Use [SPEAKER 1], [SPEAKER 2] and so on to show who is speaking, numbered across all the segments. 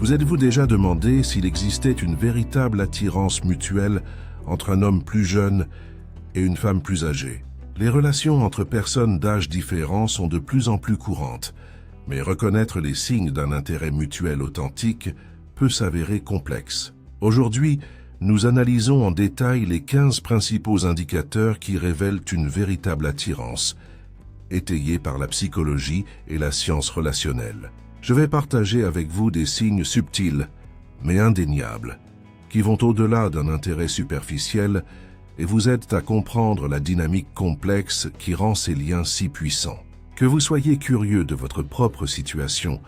[SPEAKER 1] Vous êtes-vous déjà demandé s'il existait une véritable attirance mutuelle entre un homme plus jeune et une femme plus âgée? Les relations entre personnes d'âge différents sont de plus en plus courantes, mais reconnaître les signes d'un intérêt mutuel authentique peut s'avérer complexe. Aujourd'hui, nous analysons en détail les 15 principaux indicateurs qui révèlent une véritable attirance, étayée par la psychologie et la science relationnelle. Je vais partager avec vous des signes subtils, mais indéniables, qui vont au-delà d'un intérêt superficiel et vous aident à comprendre la dynamique complexe qui rend ces liens si puissants. Que vous soyez curieux de votre propre situation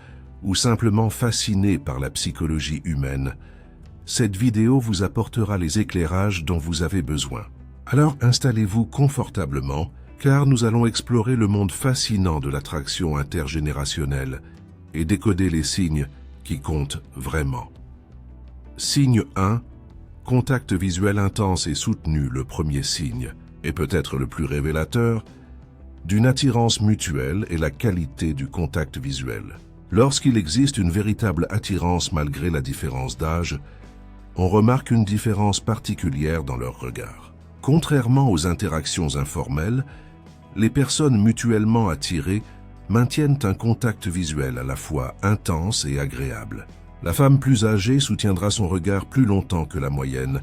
[SPEAKER 1] ou simplement fasciné par la psychologie humaine, cette vidéo vous apportera les éclairages dont vous avez besoin. Alors installez-vous confortablement, car nous allons explorer le monde fascinant de l'attraction intergénérationnelle et décoder les signes qui comptent vraiment. Signe 1. Contact visuel intense et soutenu, le premier signe, et peut-être le plus révélateur, d'une attirance mutuelle et la qualité du contact visuel. Lorsqu'il existe une véritable attirance malgré la différence d'âge, on remarque une différence particulière dans leur regard. Contrairement aux interactions informelles, les personnes mutuellement attirées maintiennent un contact visuel à la fois intense et agréable. La femme plus âgée soutiendra son regard plus longtemps que la moyenne,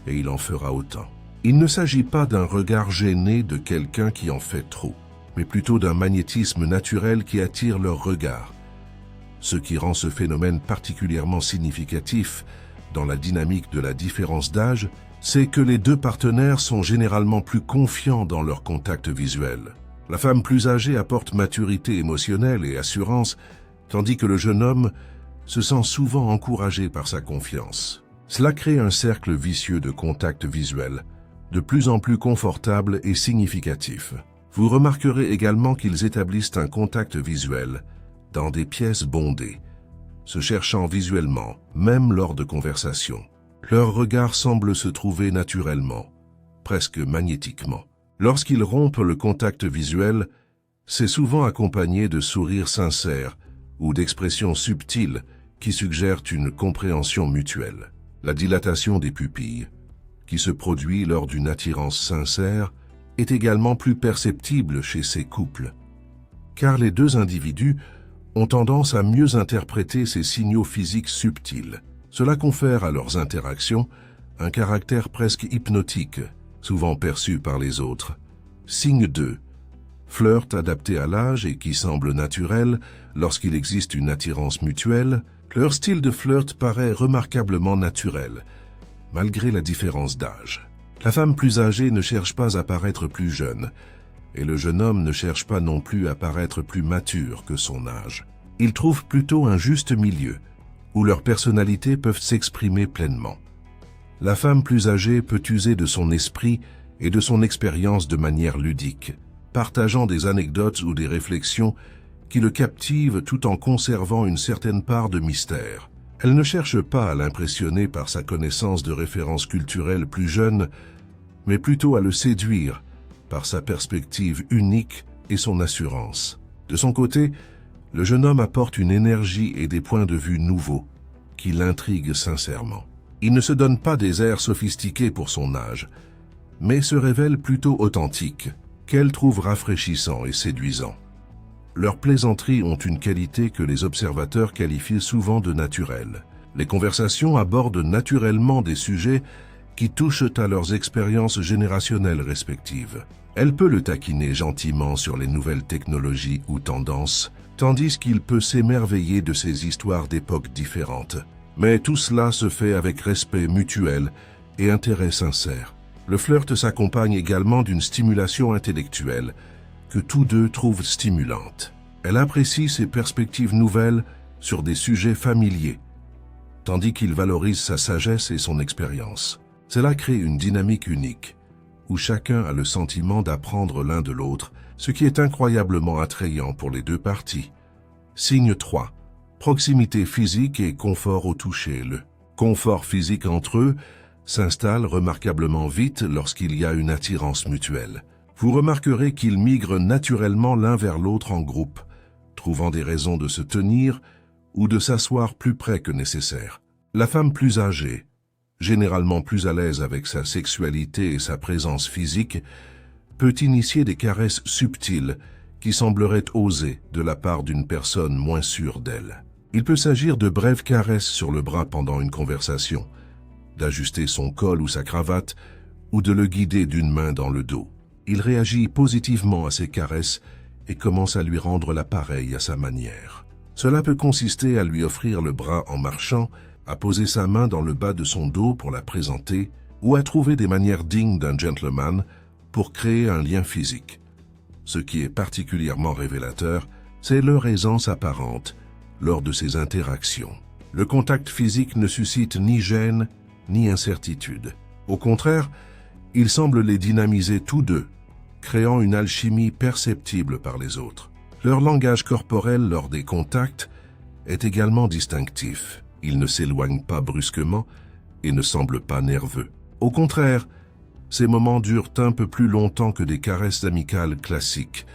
[SPEAKER 1] et il en fera autant. Il ne s'agit pas d'un regard gêné de quelqu'un qui en fait trop, mais plutôt d'un magnétisme naturel qui attire leur regard. Ce qui rend ce phénomène particulièrement significatif dans la dynamique de la différence d'âge, c'est que les deux partenaires sont généralement plus confiants dans leur contact visuel. La femme plus âgée apporte maturité émotionnelle et assurance, tandis que le jeune homme se sent souvent encouragé par sa confiance. Cela crée un cercle vicieux de contact visuel, de plus en plus confortable et significatif. Vous remarquerez également qu'ils établissent un contact visuel dans des pièces bondées, se cherchant visuellement, même lors de conversations. Leur regard semble se trouver naturellement, presque magnétiquement. Lorsqu'ils rompent le contact visuel, c'est souvent accompagné de sourires sincères ou d'expressions subtiles qui suggèrent une compréhension mutuelle. La dilatation des pupilles, qui se produit lors d'une attirance sincère, est également plus perceptible chez ces couples, car les deux individus ont tendance à mieux interpréter ces signaux physiques subtils. Cela confère à leurs interactions un caractère presque hypnotique, souvent perçu par les autres. Signe 2. Flirt adapté à l'âge et qui semble naturel lorsqu'il existe une attirance mutuelle. Leur style de flirt paraît remarquablement naturel, malgré la différence d'âge. La femme plus âgée ne cherche pas à paraître plus jeune, et le jeune homme ne cherche pas non plus à paraître plus mature que son âge. Ils trouvent plutôt un juste milieu, où leurs personnalités peuvent s'exprimer pleinement. La femme plus âgée peut user de son esprit et de son expérience de manière ludique, partageant des anecdotes ou des réflexions qui le captivent tout en conservant une certaine part de mystère. Elle ne cherche pas à l'impressionner par sa connaissance de références culturelles plus jeunes, mais plutôt à le séduire par sa perspective unique et son assurance. De son côté, le jeune homme apporte une énergie et des points de vue nouveaux qui l'intriguent sincèrement. Il ne se donne pas des airs sophistiqués pour son âge, mais se révèle plutôt authentique, qu'elle trouve rafraîchissant et séduisant. Leurs plaisanteries ont une qualité que les observateurs qualifient souvent de naturelle. Les conversations abordent naturellement des sujets qui touchent à leurs expériences générationnelles respectives. Elle peut le taquiner gentiment sur les nouvelles technologies ou tendances, tandis qu'il peut s'émerveiller de ces histoires d'époques différentes. Mais tout cela se fait avec respect mutuel et intérêt sincère. Le flirt s'accompagne également d'une stimulation intellectuelle que tous deux trouvent stimulante. Elle apprécie ses perspectives nouvelles sur des sujets familiers, tandis qu'il valorise sa sagesse et son expérience. Cela crée une dynamique unique, où chacun a le sentiment d'apprendre l'un de l'autre, ce qui est incroyablement attrayant pour les deux parties. Signe 3. Proximité physique et confort au toucher. Le confort physique entre eux s'installe remarquablement vite lorsqu'il y a une attirance mutuelle. Vous remarquerez qu'ils migrent naturellement l'un vers l'autre en groupe, trouvant des raisons de se tenir ou de s'asseoir plus près que nécessaire. La femme plus âgée, généralement plus à l'aise avec sa sexualité et sa présence physique, peut initier des caresses subtiles qui sembleraient osées de la part d'une personne moins sûre d'elle. Il peut s'agir de brèves caresses sur le bras pendant une conversation, d'ajuster son col ou sa cravate, ou de le guider d'une main dans le dos. Il réagit positivement à ces caresses et commence à lui rendre l'appareil à sa manière. Cela peut consister à lui offrir le bras en marchant, à poser sa main dans le bas de son dos pour la présenter, ou à trouver des manières dignes d'un gentleman pour créer un lien physique. Ce qui est particulièrement révélateur, c'est leur aisance apparente lors de ces interactions. Le contact physique ne suscite ni gêne ni incertitude. Au contraire, il semble les dynamiser tous deux, créant une alchimie perceptible par les autres. Leur langage corporel lors des contacts est également distinctif. Ils ne s'éloignent pas brusquement et ne semblent pas nerveux. Au contraire, ces moments durent un peu plus longtemps que des caresses amicales classiques,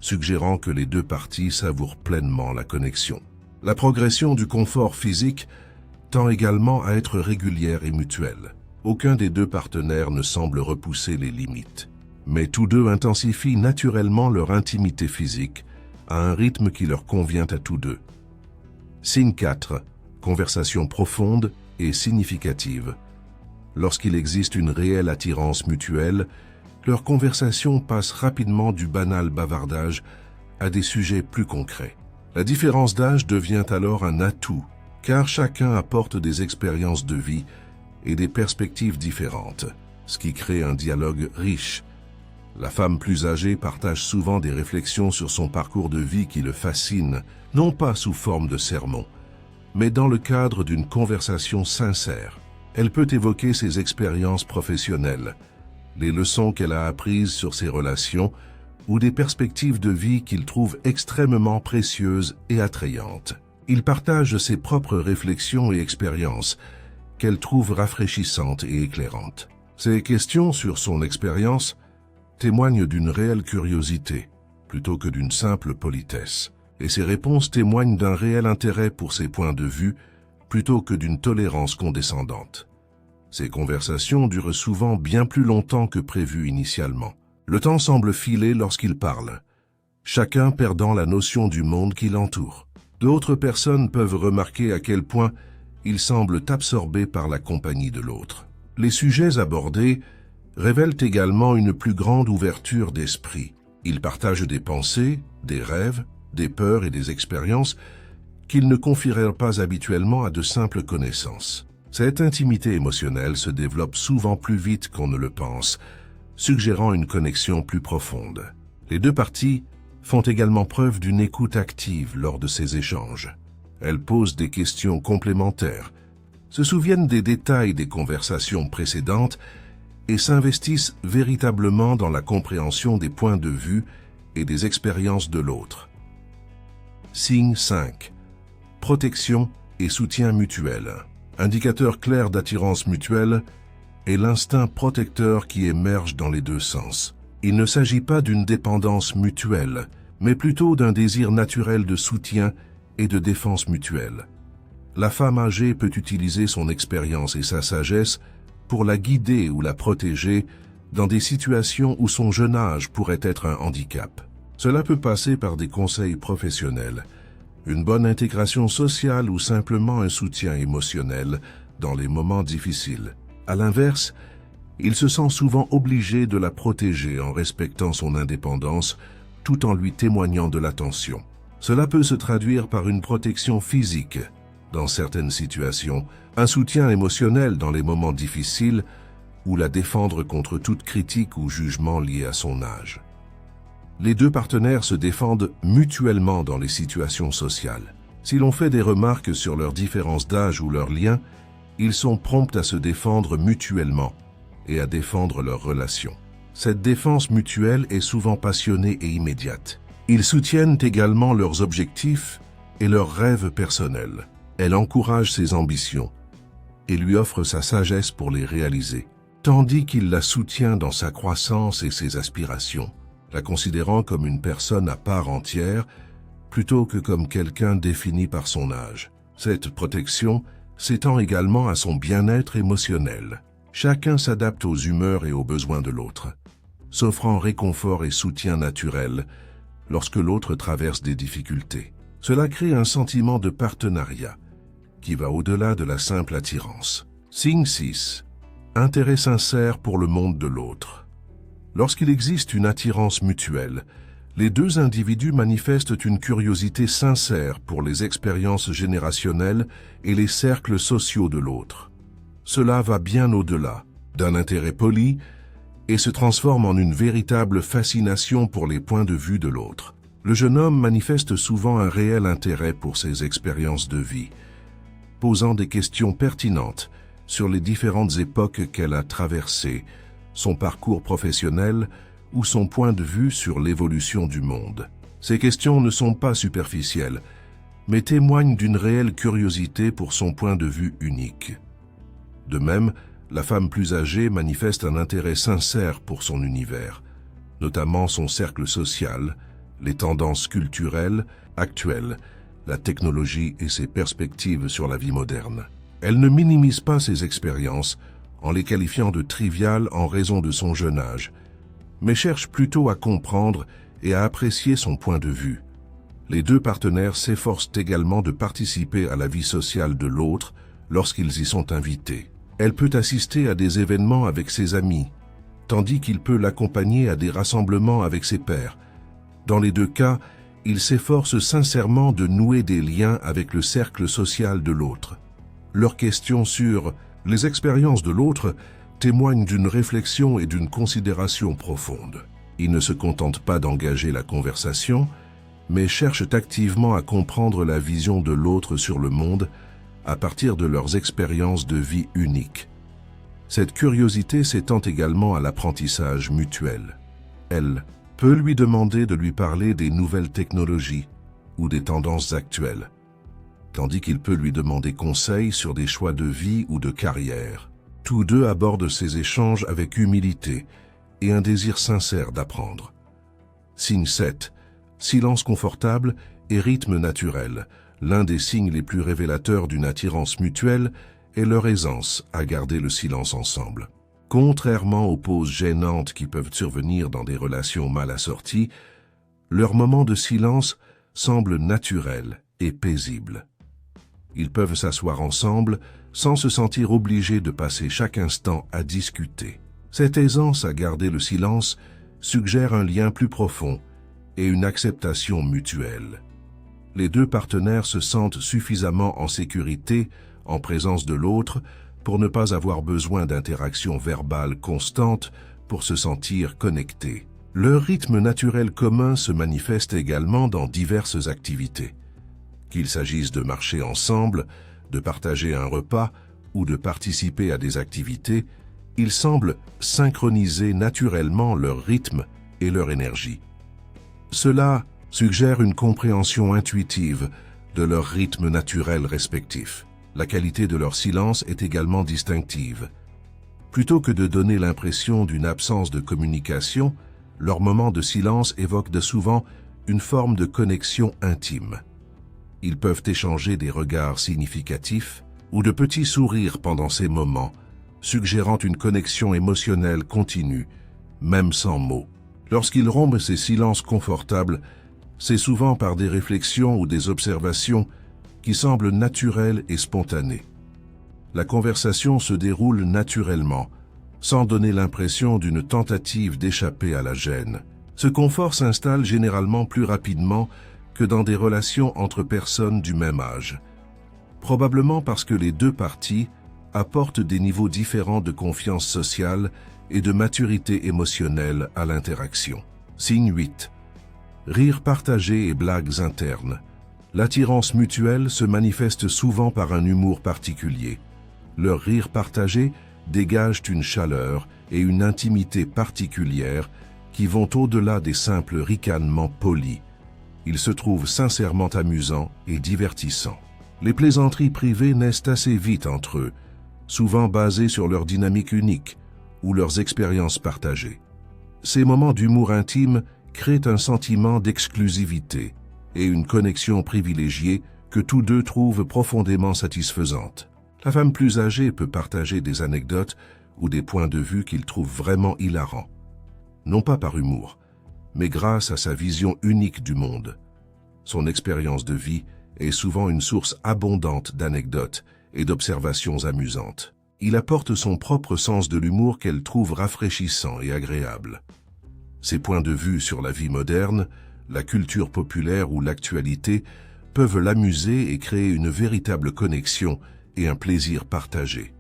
[SPEAKER 1] suggérant que les deux parties savourent pleinement la connexion. La progression du confort physique tend également à être régulière et mutuelle. Aucun des deux partenaires ne semble repousser les limites, mais tous deux intensifient naturellement leur intimité physique à un rythme qui leur convient à tous deux. Signe 4. Conversation profonde et significative. Lorsqu'il existe une réelle attirance mutuelle, leur conversation passe rapidement du banal bavardage à des sujets plus concrets. La différence d'âge devient alors un atout, car chacun apporte des expériences de vie et des perspectives différentes, ce qui crée un dialogue riche. La femme plus âgée partage souvent des réflexions sur son parcours de vie qui le fascinent, non pas sous forme de sermon, mais dans le cadre d'une conversation sincère. Elle peut évoquer ses expériences professionnelles, les leçons qu'elle a apprises sur ses relations ou des perspectives de vie qu'il trouve extrêmement précieuses et attrayantes. Il partage ses propres réflexions et expériences qu'elle trouve rafraîchissantes et éclairantes. Ces questions sur son expérience témoignent d'une réelle curiosité, plutôt que d'une simple politesse. Et ces réponses témoignent d'un réel intérêt pour ses points de vue, plutôt que d'une tolérance condescendante. Ces conversations durent souvent bien plus longtemps que prévu initialement. Le temps semble filer lorsqu'ils parlent, chacun perdant la notion du monde qui l'entoure. D'autres personnes peuvent remarquer à quel point ils semblent absorbés par la compagnie de l'autre. Les sujets abordés révèlent également une plus grande ouverture d'esprit. Ils partagent des pensées, des rêves, des peurs et des expériences qu'ils ne confieraient pas habituellement à de simples connaissances. Cette intimité émotionnelle se développe souvent plus vite qu'on ne le pense, suggérant une connexion plus profonde. Les deux parties font également preuve d'une écoute active lors de ces échanges. Elles posent des questions complémentaires, se souviennent des détails des conversations précédentes et s'investissent véritablement dans la compréhension des points de vue et des expériences de l'autre. Signe 5. Protection et soutien mutuel. Indicateur clair d'attirance mutuelle est l'instinct protecteur qui émerge dans les deux sens. Il ne s'agit pas d'une dépendance mutuelle, mais plutôt d'un désir naturel de soutien et de défense mutuelle. La femme âgée peut utiliser son expérience et sa sagesse pour la guider ou la protéger dans des situations où son jeune âge pourrait être un handicap. Cela peut passer par des conseils professionnels, une bonne intégration sociale ou simplement un soutien émotionnel dans les moments difficiles. À l'inverse, il se sent souvent obligé de la protéger en respectant son indépendance tout en lui témoignant de l'attention. Cela peut se traduire par une protection physique dans certaines situations, un soutien émotionnel dans les moments difficiles ou la défendre contre toute critique ou jugement lié à son âge. Les deux partenaires se défendent mutuellement dans les situations sociales. Si l'on fait des remarques sur leurs différences d'âge ou leurs liens, ils sont prompts à se défendre mutuellement et à défendre leurs relations. Cette défense mutuelle est souvent passionnée et immédiate. Ils soutiennent également leurs objectifs et leurs rêves personnels. Elle encourage ses ambitions et lui offre sa sagesse pour les réaliser, tandis qu'il la soutient dans sa croissance et ses aspirations, la considérant comme une personne à part entière plutôt que comme quelqu'un défini par son âge. Cette protection s'étend également à son bien-être émotionnel. Chacun s'adapte aux humeurs et aux besoins de l'autre, s'offrant réconfort et soutien naturel lorsque l'autre traverse des difficultés. Cela crée un sentiment de partenariat qui va au-delà de la simple attirance. Signe 6. Intérêt sincère pour le monde de l'autre. Lorsqu'il existe une attirance mutuelle, les deux individus manifestent une curiosité sincère pour les expériences générationnelles et les cercles sociaux de l'autre. Cela va bien au-delà d'un intérêt poli et se transforme en une véritable fascination pour les points de vue de l'autre. Le jeune homme manifeste souvent un réel intérêt pour ses expériences de vie, posant des questions pertinentes sur les différentes époques qu'elle a traversées, son parcours professionnel ou son point de vue sur l'évolution du monde. Ces questions ne sont pas superficielles, mais témoignent d'une réelle curiosité pour son point de vue unique. De même, la femme plus âgée manifeste un intérêt sincère pour son univers, notamment son cercle social, les tendances culturelles actuelles, la technologie et ses perspectives sur la vie moderne. Elle ne minimise pas ses expériences en les qualifiant de triviales en raison de son jeune âge, mais cherche plutôt à comprendre et à apprécier son point de vue. Les deux partenaires s'efforcent également de participer à la vie sociale de l'autre lorsqu'ils y sont invités. Elle peut assister à des événements avec ses amis, tandis qu'il peut l'accompagner à des rassemblements avec ses pairs. Dans les deux cas, il s'efforce sincèrement de nouer des liens avec le cercle social de l'autre. Leurs questions sur les expériences de l'autre témoignent d'une réflexion et d'une considération profonde. Ils ne se contentent pas d'engager la conversation, mais cherchent activement à comprendre la vision de l'autre sur le monde à partir de leurs expériences de vie uniques. Cette curiosité s'étend également à l'apprentissage mutuel. Elle peut lui demander de lui parler des nouvelles technologies ou des tendances actuelles, tandis qu'il peut lui demander conseil sur des choix de vie ou de carrière. Tous deux abordent ces échanges avec humilité et un désir sincère d'apprendre. Signe 7. Silence confortable et rythme naturel. L'un des signes les plus révélateurs d'une attirance mutuelle est leur aisance à garder le silence ensemble. Contrairement aux pauses gênantes qui peuvent survenir dans des relations mal assorties, leurs moments de silence semblent naturels et paisibles. Ils peuvent s'asseoir ensemble sans se sentir obligés de passer chaque instant à discuter. Cette aisance à garder le silence suggère un lien plus profond et une acceptation mutuelle. Les deux partenaires se sentent suffisamment en sécurité en présence de l'autre pour ne pas avoir besoin d'interactions verbales constantes pour se sentir connectés. Leur rythme naturel commun se manifeste également dans diverses activités. Qu'il s'agisse de marcher ensemble, de partager un repas ou de participer à des activités, ils semblent synchroniser naturellement leur rythme et leur énergie. Cela suggère une compréhension intuitive de leur rythme naturel respectif. La qualité de leur silence est également distinctive. Plutôt que de donner l'impression d'une absence de communication, leurs moments de silence évoquent souvent une forme de connexion intime. Ils peuvent échanger des regards significatifs ou de petits sourires pendant ces moments, suggérant une connexion émotionnelle continue, même sans mots. Lorsqu'ils rompent ces silences confortables, c'est souvent par des réflexions ou des observations qui semblent naturelles et spontanées. La conversation se déroule naturellement, sans donner l'impression d'une tentative d'échapper à la gêne. Ce confort s'installe généralement plus rapidement que dans des relations entre personnes du même âge, probablement parce que les deux parties apportent des niveaux différents de confiance sociale et de maturité émotionnelle à l'interaction. Signe 8. Rire partagé et blagues internes. L'attirance mutuelle se manifeste souvent par un humour particulier. Leur rire partagé dégagent une chaleur et une intimité particulières qui vont au-delà des simples ricanements polis. Ils se trouvent sincèrement amusants et divertissants. Les plaisanteries privées naissent assez vite entre eux, souvent basées sur leur dynamique unique ou leurs expériences partagées. Ces moments d'humour intime créent un sentiment d'exclusivité, et une connexion privilégiée que tous deux trouvent profondément satisfaisante. La femme plus âgée peut partager des anecdotes ou des points de vue qu'il trouve vraiment hilarants. Non pas par humour, mais grâce à sa vision unique du monde. Son expérience de vie est souvent une source abondante d'anecdotes et d'observations amusantes. Il apporte son propre sens de l'humour qu'elle trouve rafraîchissant et agréable. Ses points de vue sur la vie moderne, la culture populaire ou l'actualité peuvent l'amuser et créer une véritable connexion et un plaisir partagé.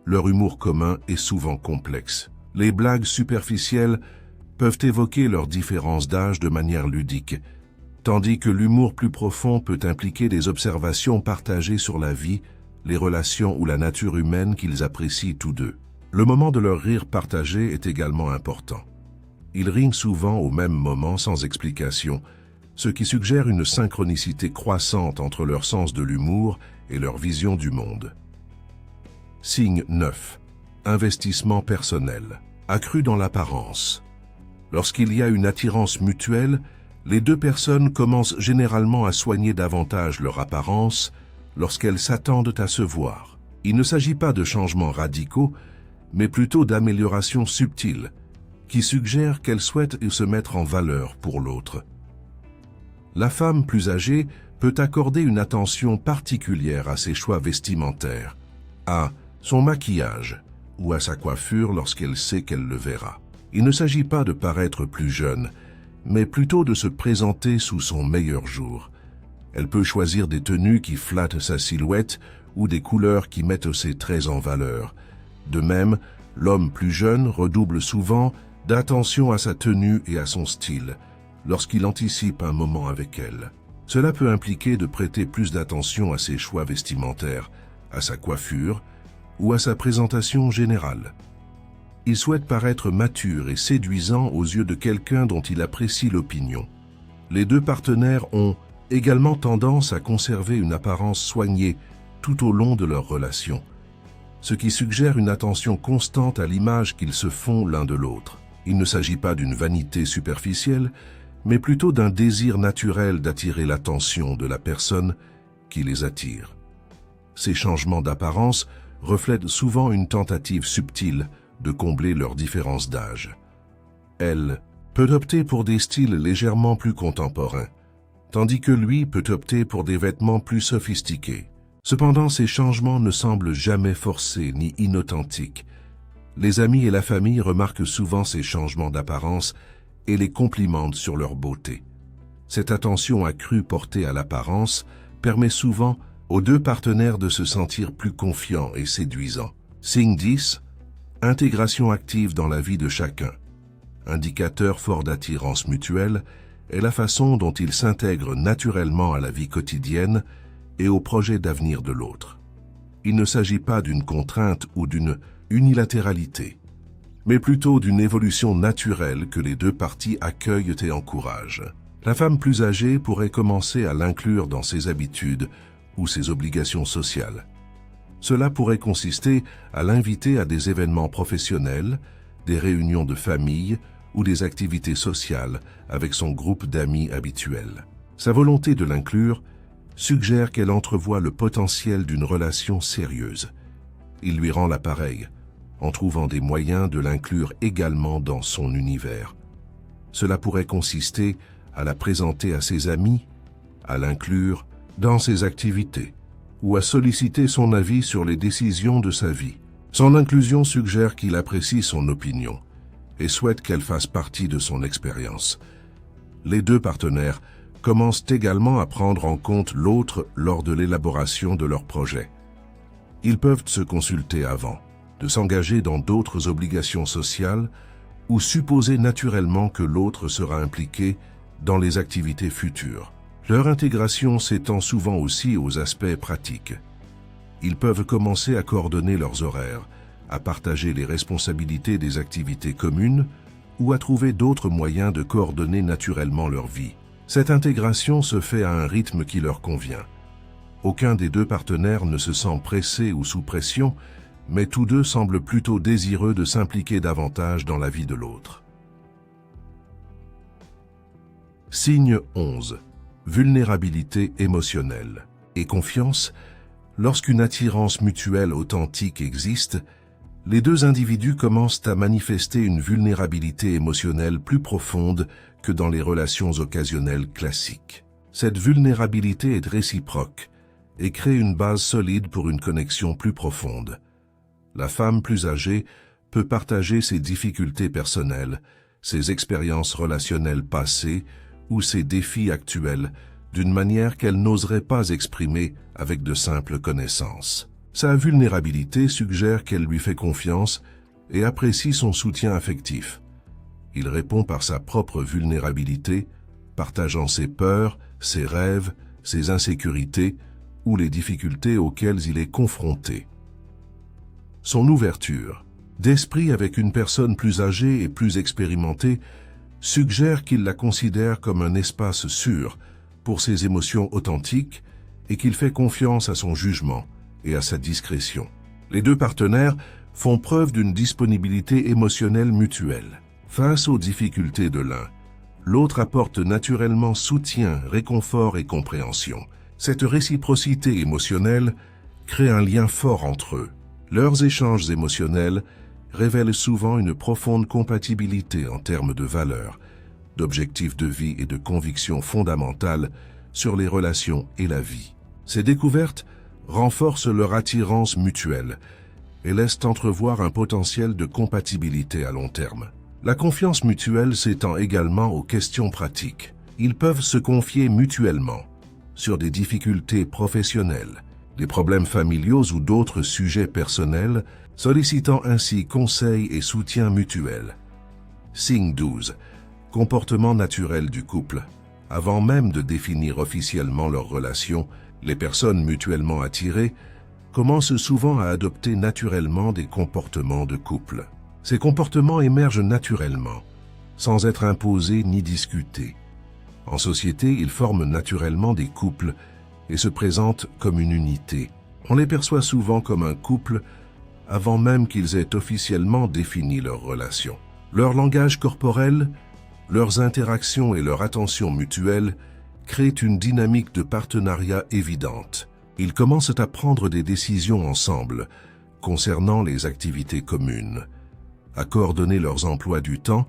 [SPEAKER 1] Leur humour commun est souvent complexe. Les blagues superficielles peuvent évoquer leurs différences d'âge de manière ludique, tandis que l'humour plus profond peut impliquer des observations partagées sur la vie, les relations ou la nature humaine qu'ils apprécient tous deux. Le moment de leur rire partagé est également important. Ils rient souvent au même moment sans explication, ce qui suggère une synchronicité croissante entre leur sens de l'humour et leur vision du monde. Signe 9. Investissement personnel. Accru dans l'apparence. Lorsqu'il y a une attirance mutuelle, les deux personnes commencent généralement à soigner davantage leur apparence lorsqu'elles s'attendent à se voir. Il ne s'agit pas de changements radicaux, mais plutôt d'améliorations subtiles, qui suggèrent qu'elles souhaitent se mettre en valeur pour l'autre. La femme plus âgée peut accorder une attention particulière à ses choix vestimentaires, à son maquillage ou à sa coiffure lorsqu'elle sait qu'elle le verra. Il ne s'agit pas de paraître plus jeune, mais plutôt de se présenter sous son meilleur jour. Elle peut choisir des tenues qui flattent sa silhouette ou des couleurs qui mettent ses traits en valeur. De même, l'homme plus jeune redouble souvent d'attention à sa tenue et à son style lorsqu'il anticipe un moment avec elle. Cela peut impliquer de prêter plus d'attention à ses choix vestimentaires, à sa coiffure ou à sa présentation générale. Il souhaite paraître mature et séduisant aux yeux de quelqu'un dont il apprécie l'opinion. Les deux partenaires ont également tendance à conserver une apparence soignée tout au long de leur relation, ce qui suggère une attention constante à l'image qu'ils se font l'un de l'autre. Il ne s'agit pas d'une vanité superficielle, mais plutôt d'un désir naturel d'attirer l'attention de la personne qui les attire. Ces changements d'apparence reflètent souvent une tentative subtile de combler leurs différences d'âge. Elle peut opter pour des styles légèrement plus contemporains, tandis que lui peut opter pour des vêtements plus sophistiqués. Cependant, ces changements ne semblent jamais forcés ni inauthentiques. Les amis et la famille remarquent souvent ces changements d'apparence et les complimentent sur leur beauté. Cette attention accrue portée à l'apparence permet souvent aux deux partenaires de se sentir plus confiants et séduisants. Signe 10. Intégration active dans la vie de chacun. Indicateur fort d'attirance mutuelle est la façon dont ils s'intègrent naturellement à la vie quotidienne et aux projets d'avenir de l'autre. Il ne s'agit pas d'une contrainte ou d'une unilatéralité, mais plutôt d'une évolution naturelle que les deux parties accueillent et encouragent. La femme plus âgée pourrait commencer à l'inclure dans ses habitudes ou ses obligations sociales. Cela pourrait consister à l'inviter à des événements professionnels, des réunions de famille ou des activités sociales avec son groupe d'amis habituel. Sa volonté de l'inclure suggère qu'elle entrevoit le potentiel d'une relation sérieuse. Il lui rend l'appareil, en trouvant des moyens de l'inclure également dans son univers. Cela pourrait consister à la présenter à ses amis, à l'inclure dans ses activités, ou à solliciter son avis sur les décisions de sa vie. Son inclusion suggère qu'il apprécie son opinion et souhaite qu'elle fasse partie de son expérience. Les deux partenaires commencent également à prendre en compte l'autre lors de l'élaboration de leur projet. Ils peuvent se consulter avant, de s'engager dans d'autres obligations sociales ou supposer naturellement que l'autre sera impliqué dans les activités futures. Leur intégration s'étend souvent aussi aux aspects pratiques. Ils peuvent commencer à coordonner leurs horaires, à partager les responsabilités des activités communes ou à trouver d'autres moyens de coordonner naturellement leur vie. Cette intégration se fait à un rythme qui leur convient. Aucun des deux partenaires ne se sent pressé ou sous pression, mais tous deux semblent plutôt désireux de s'impliquer davantage dans la vie de l'autre. Signe 11. vulnérabilité émotionnelle et confiance. Lorsqu'une attirance mutuelle authentique existe, les deux individus commencent à manifester une vulnérabilité émotionnelle plus profonde que dans les relations occasionnelles classiques. Cette vulnérabilité est réciproque et crée une base solide pour une connexion plus profonde. La femme plus âgée peut partager ses difficultés personnelles, ses expériences relationnelles passées ou ses défis actuels d'une manière qu'elle n'oserait pas exprimer avec de simples connaissances. Sa vulnérabilité suggère qu'elle lui fait confiance et apprécie son soutien affectif. Il répond par sa propre vulnérabilité, partageant ses peurs, ses rêves, ses insécurités ou les difficultés auxquelles il est confronté. Son ouverture d'esprit avec une personne plus âgée et plus expérimentée suggère qu'il la considère comme un espace sûr pour ses émotions authentiques et qu'il fait confiance à son jugement et à sa discrétion. Les deux partenaires font preuve d'une disponibilité émotionnelle mutuelle. Face aux difficultés de l'un, l'autre apporte naturellement soutien, réconfort et compréhension. Cette réciprocité émotionnelle crée un lien fort entre eux. Leurs échanges émotionnels révèlent souvent une profonde compatibilité en termes de valeurs, d'objectifs de vie et de convictions fondamentales sur les relations et la vie. Ces découvertes renforcent leur attirance mutuelle et laissent entrevoir un potentiel de compatibilité à long terme. La confiance mutuelle s'étend également aux questions pratiques. Ils peuvent se confier mutuellement sur des difficultés professionnelles, des problèmes familiaux ou d'autres sujets personnels, sollicitant ainsi conseils et soutien mutuel. Signe 12. Comportement naturel du couple. Avant même de définir officiellement leur relation, les personnes mutuellement attirées commencent souvent à adopter naturellement des comportements de couple. Ces comportements émergent naturellement, sans être imposés ni discutés. En société, ils forment naturellement des couples et se présentent comme une unité. On les perçoit souvent comme un couple avant même qu'ils aient officiellement défini leur relation. Leur langage corporel, leurs interactions et leur attention mutuelle créent une dynamique de partenariat évidente. Ils commencent à prendre des décisions ensemble concernant les activités communes, à coordonner leurs emplois du temps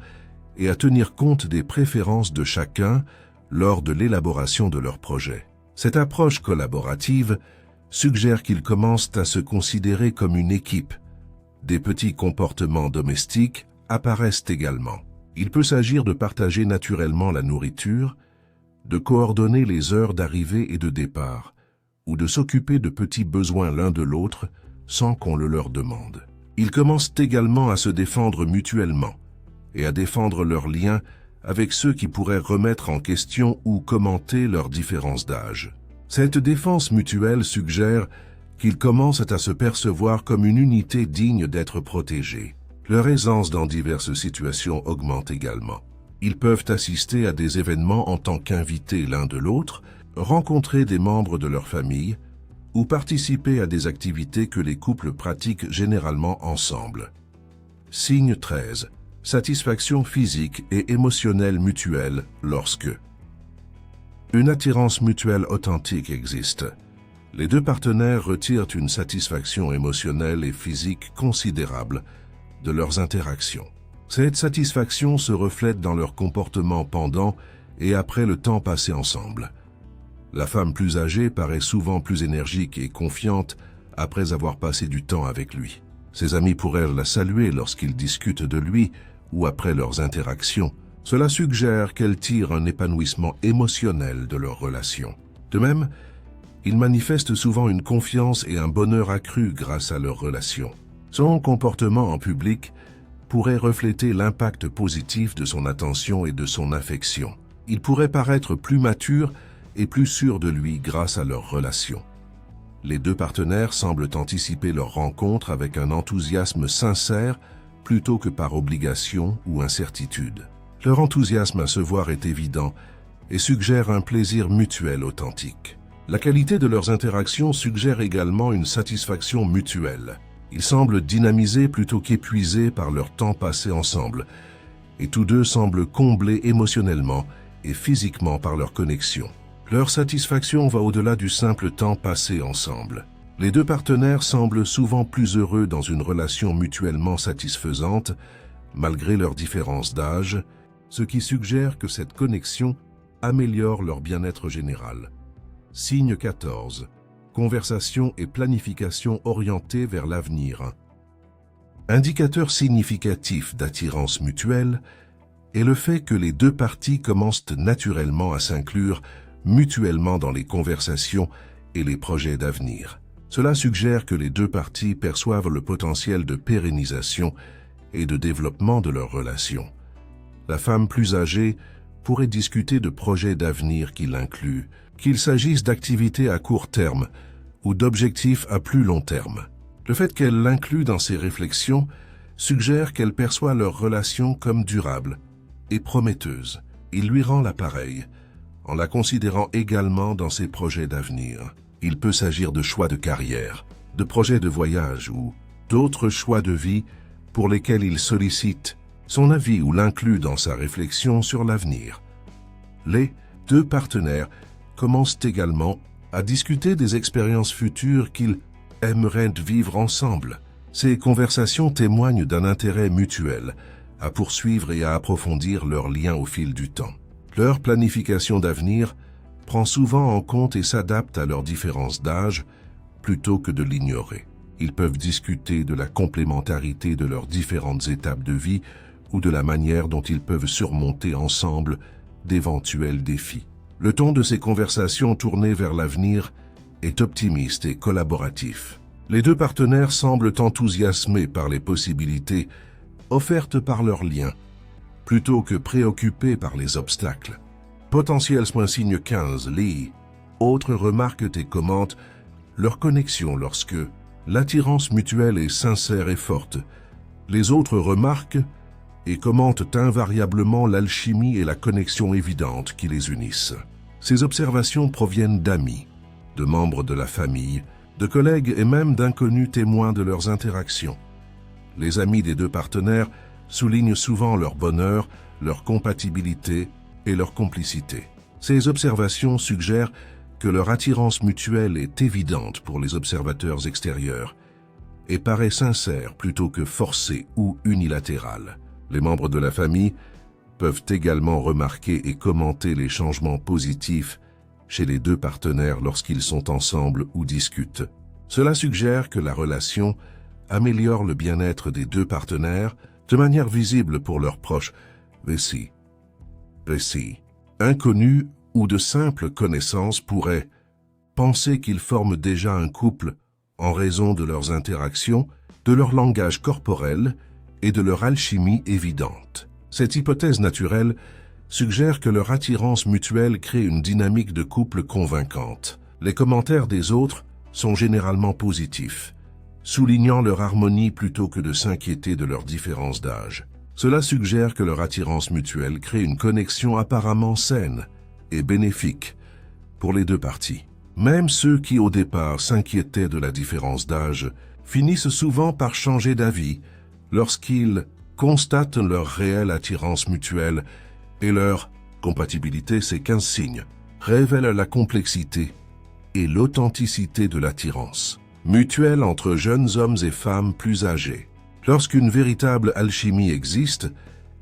[SPEAKER 1] et à tenir compte des préférences de chacun lors de l'élaboration de leurs projets. Cette approche collaborative suggère qu'ils commencent à se considérer comme une équipe. Des petits comportements domestiques apparaissent également. Il peut s'agir de partager naturellement la nourriture, de coordonner les heures d'arrivée et de départ, ou de s'occuper de petits besoins l'un de l'autre sans qu'on le leur demande. Ils commencent également à se défendre mutuellement et à défendre leurs liens avec ceux qui pourraient remettre en question ou commenter leurs différences d'âge. Cette défense mutuelle suggère qu'ils commencent à se percevoir comme une unité digne d'être protégée. Leur aisance dans diverses situations augmente également. Ils peuvent assister à des événements en tant qu'invités l'un de l'autre, rencontrer des membres de leur famille ou participer à des activités que les couples pratiquent généralement ensemble. Signe 13. Satisfaction physique et émotionnelle mutuelle lorsque une attirance mutuelle authentique existe. Les deux partenaires retirent une satisfaction émotionnelle et physique considérable de leurs interactions. Cette satisfaction se reflète dans leur comportement pendant et après le temps passé ensemble. La femme plus âgée paraît souvent plus énergique et confiante après avoir passé du temps avec lui. Ses amis pourraient la saluer lorsqu'ils discutent de lui ou après leurs interactions. Cela suggère qu'elle tire un épanouissement émotionnel de leur relation. De même, ils manifestent souvent une confiance et un bonheur accru grâce à leur relation. Son comportement en public pourrait refléter l'impact positif de son attention et de son affection. Il pourrait paraître plus mature et plus sûr de lui grâce à leur relation. Les deux partenaires semblent anticiper leur rencontre avec un enthousiasme sincère plutôt que par obligation ou incertitude. Leur enthousiasme à se voir est évident et suggère un plaisir mutuel authentique. La qualité de leurs interactions suggère également une satisfaction mutuelle. Ils semblent dynamisés plutôt qu'épuisés par leur temps passé ensemble, et tous deux semblent comblés émotionnellement et physiquement par leur connexion. Leur satisfaction va au-delà du simple temps passé ensemble. Les deux partenaires semblent souvent plus heureux dans une relation mutuellement satisfaisante, malgré leurs différences d'âge, ce qui suggère que cette connexion améliore leur bien-être général. Signe 14. Conversation et planification orientées vers l'avenir. Indicateur significatif d'attirance mutuelle est le fait que les deux parties commencent naturellement à s'inclure mutuellement dans les conversations et les projets d'avenir. Cela suggère que les deux parties perçoivent le potentiel de pérennisation et de développement de leur relation. La femme plus âgée pourrait discuter de projets d'avenir qui l'incluent, qu'il s'agisse d'activités à court terme ou d'objectifs à plus long terme. Le fait qu'elle l'inclue dans ses réflexions suggère qu'elle perçoit leur relation comme durable et prometteuse. Il lui rend l'appareil, en la considérant également dans ses projets d'avenir. Il peut s'agir de choix de carrière, de projets de voyage ou d'autres choix de vie pour lesquels il sollicite son avis ou l'inclut dans sa réflexion sur l'avenir. Les deux partenaires commencent également à discuter des expériences futures qu'ils aimeraient vivre ensemble. Ces conversations témoignent d'un intérêt mutuel à poursuivre et à approfondir leurs liens au fil du temps. Leur planification d'avenir prend souvent en compte et s'adapte à leurs différences d'âge plutôt que de l'ignorer. Ils peuvent discuter de la complémentarité de leurs différentes étapes de vie ou de la manière dont ils peuvent surmonter ensemble d'éventuels défis. Le ton de ces conversations tournées vers l'avenir est optimiste et collaboratif. Les deux partenaires semblent enthousiasmés par les possibilités offertes par leur lien, plutôt que préoccupés par les obstacles. Potentiel signe 15, Lee. Autres remarquent et commentent leur connexion lorsque l'attirance mutuelle est sincère et forte. Les autres remarquent et commentent invariablement l'alchimie et la connexion évidente qui les unissent. Ces observations proviennent d'amis, de membres de la famille, de collègues et même d'inconnus témoins de leurs interactions. Les amis des deux partenaires soulignent souvent leur bonheur, leur compatibilité et leur complicité. Ces observations suggèrent que leur attirance mutuelle est évidente pour les observateurs extérieurs et paraît sincère plutôt que forcée ou unilatérale. Les membres de la famille peuvent également remarquer et commenter les changements positifs chez les deux partenaires lorsqu'ils sont ensemble ou discutent. Cela suggère que la relation améliore le bien-être des deux partenaires de manière visible pour leurs proches, inconnus ou de simples connaissances pourraient penser qu'ils forment déjà un couple en raison de leurs interactions, de leur langage corporel et de leur alchimie évidente. Cette hypothèse naturelle suggère que leur attirance mutuelle crée une dynamique de couple convaincante. Les commentaires des autres sont généralement positifs, soulignant leur harmonie plutôt que de s'inquiéter de leur différence d'âge. Cela suggère que leur attirance mutuelle crée une connexion apparemment saine et bénéfique pour les deux parties. Même ceux qui au départ s'inquiétaient de la différence d'âge finissent souvent par changer d'avis lorsqu'ils constatent leur réelle attirance mutuelle et leur compatibilité. Ces 15 signes révèlent la complexité et l'authenticité de l'attirance mutuelle entre jeunes hommes et femmes plus âgés. Lorsqu'une véritable alchimie existe,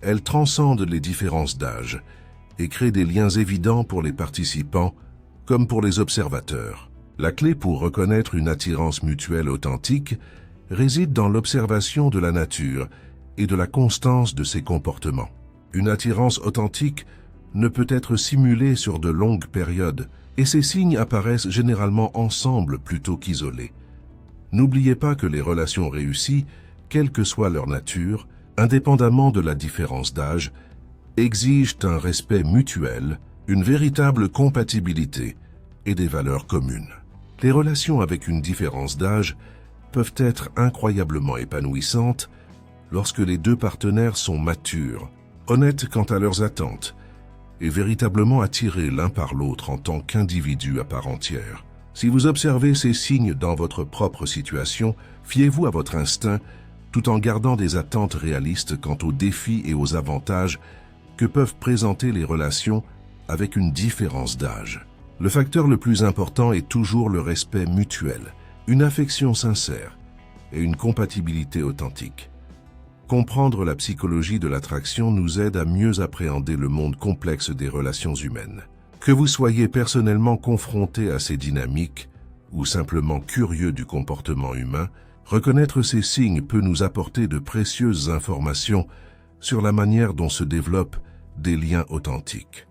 [SPEAKER 1] elle transcende les différences d'âge et crée des liens évidents pour les participants comme pour les observateurs. La clé pour reconnaître une attirance mutuelle authentique réside dans l'observation de la nature et de la constance de ses comportements. Une attirance authentique ne peut être simulée sur de longues périodes et ces signes apparaissent généralement ensemble plutôt qu'isolés. N'oubliez pas que les relations réussies, quelle que soit leur nature, indépendamment de la différence d'âge, exigent un respect mutuel, une véritable compatibilité et des valeurs communes. Les relations avec une différence d'âge peuvent être incroyablement épanouissantes lorsque les deux partenaires sont matures, honnêtes quant à leurs attentes et véritablement attirés l'un par l'autre en tant qu'individus à part entière. Si vous observez ces signes dans votre propre situation, fiez-vous à votre instinct tout en gardant des attentes réalistes quant aux défis et aux avantages que peuvent présenter les relations avec une différence d'âge. Le facteur le plus important est toujours le respect mutuel, une affection sincère et une compatibilité authentique. Comprendre la psychologie de l'attraction nous aide à mieux appréhender le monde complexe des relations humaines. Que vous soyez personnellement confronté à ces dynamiques ou simplement curieux du comportement humain, reconnaître ces signes peut nous apporter de précieuses informations sur la manière dont se développent des liens authentiques.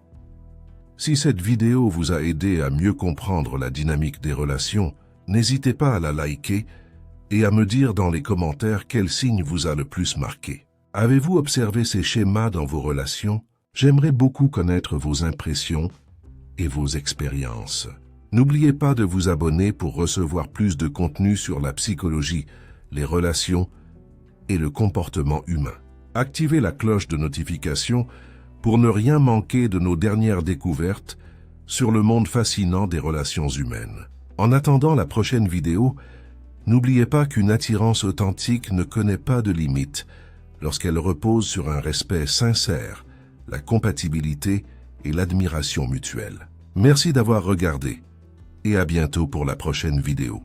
[SPEAKER 1] Si cette vidéo vous a aidé à mieux comprendre la dynamique des relations, n'hésitez pas à la liker et à me dire dans les commentaires quel signe vous a le plus marqué. Avez-vous observé ces schémas dans vos relations? J'aimerais beaucoup connaître vos impressions et vos expériences. N'oubliez pas de vous abonner pour recevoir plus de contenu sur la psychologie, les relations et le comportement humain. Activez la cloche de notification pour ne rien manquer de nos dernières découvertes sur le monde fascinant des relations humaines. En attendant la prochaine vidéo, n'oubliez pas qu'une attirance authentique ne connaît pas de limites lorsqu'elle repose sur un respect sincère, la compatibilité et l'admiration mutuelle. Merci d'avoir regardé et à bientôt pour la prochaine vidéo.